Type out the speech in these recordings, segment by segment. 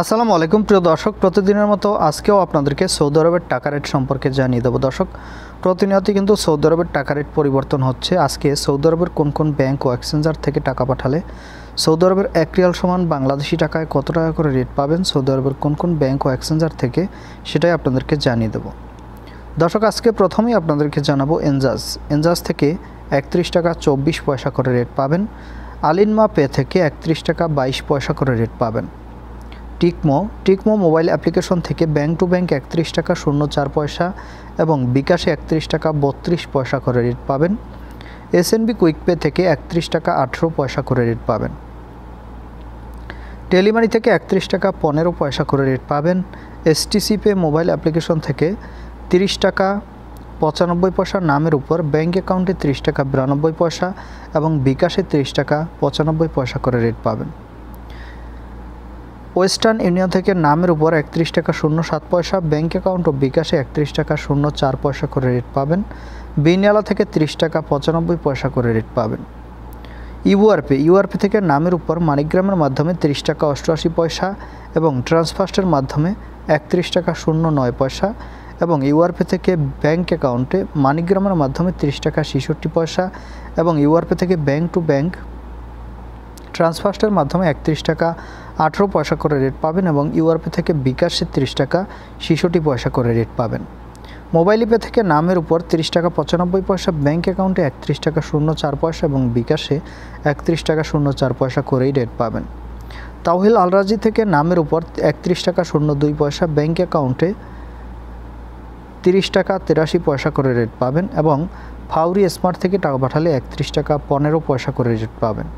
আসসালামু আলাইকুম প্রিয় দর্শক, প্রতিদিনের মতো আজকেও আপনাদেরকে সৌদি আরবের টাকা রেট সম্পর্কে জানিয়ে দেবো। দর্শক, প্রতিনিয়ত কিন্তু সৌদি আরবের টাকা রেট পরিবর্তন হচ্ছে। আজকে সৌদি আরবের কোন কোন ব্যাংক ও এক্সচেঞ্জার থেকে টাকা পাঠালে সৌদি আরবের 1 রিয়াল সমান বাংলাদেশি টাকায় কত টাকা করে রেট পাবেন, সৌদি আরবের কোন কোন ব্যাংক ও এক্সচেঞ্জার থেকে, সেটাই আপনাদেরকে জানিয়ে দেবো। দর্শক, আজকে প্রথমেই আপনাদেরকে জানাবো এনজাজ থেকে 31 টাকা 24 পয়সা করে রেট পাবেন। আলিনমা পে থেকে 31 টাকা 22 পয়সা করে রেট পাবেন। টিকমো মোবাইল অ্যাপ্লিকেশন থেকে ব্যাংক টু ব্যাংক 31 টাকা 04 পয়সা এবং বিকাশে 31 টাকা 32 পয়সা করে রেট পাবেন। এসএনবি কুইক পে থেকে 31 টাকা 18 পয়সা করে রেট পাবেন। টেলিমানি থেকে 31 টাকা 15 পয়সা করে রেট পাবেন। এসটিসি পে মোবাইল অ্যাপ্লিকেশন থেকে 30 টাকা 95 পয়সা নামের উপর ব্যাংক অ্যাকাউন্টে 30 টাকা 92 পয়সা এবং বিকাশে 30 টাকা 95 পয়সা করে রেট পাবেন। ওয়েস্টার্ন ইউনিয়ন থেকে নামের উপর 31 টাকা 07 পয়সা, ব্যাংক অ্যাকাউন্ট ও বিকাশে 31 টাকা 04 পয়সা করে রেট পাবেন। বিনিয়ালা থেকে 30 টাকা 95 পয়সা করে রেট পাবেন। ইউআরপি থেকে নামের উপর মানিগ্রামের মাধ্যমে 30 টাকা 88 পয়সা এবং ট্রান্সফার্স্টের মাধ্যমে 31 টাকা 09 পয়সা এবং ইউআরপি থেকে ব্যাংক অ্যাকাউন্টে মানিগ্রামের মাধ্যমে 30 টাকা 66 পয়সা এবং ইউআরপি থেকে ব্যাংক টু ব্যাংক ট্রান্সফার্স্টের মাধ্যমে 31 টাকা 18 পয়সা করে রেট পাবেন এবং ইউআরপি থেকে বিকাশে 30 টাকা 66 পয়সা করে রেট পাবেন। মোবাইল পে থেকে নামের উপর 30 টাকা 95 পয়সা, ব্যাংক অ্যাকাউন্টে 31 টাকা 04 পয়সা এবং বিকাশে 31 টাকা 04 পয়সা করেই রেট পাবেন। তাওহিল আলরাজি থেকে নামের উপর 31 টাকা 02 পয়সা, ব্যাংক অ্যাকাউন্টে 30 টাকা 83 পয়সা করে রেট পাবেন এবং ফাউরি স্মার্ট থেকে টাকা পাঠালে 31 টাকা 15 পয়সা করে রেট পাবেন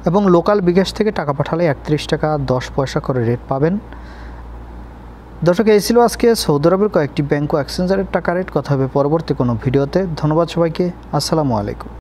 এবং লোকাল বিকাশ থেকে টাকা পাঠালে 31 টাকা 10 পয়সা করে রেট পাবেন। দর্শক, এই ছিল আজকে সৌদি আরবের কয়েকটি ব্যাংক ও এক্সচেঞ্জারের টাকা রেট। কথা হবে পরবর্তী কোনো ভিডিওতে। ধন্যবাদ সবাইকে। আসসালামু আলাইকুম।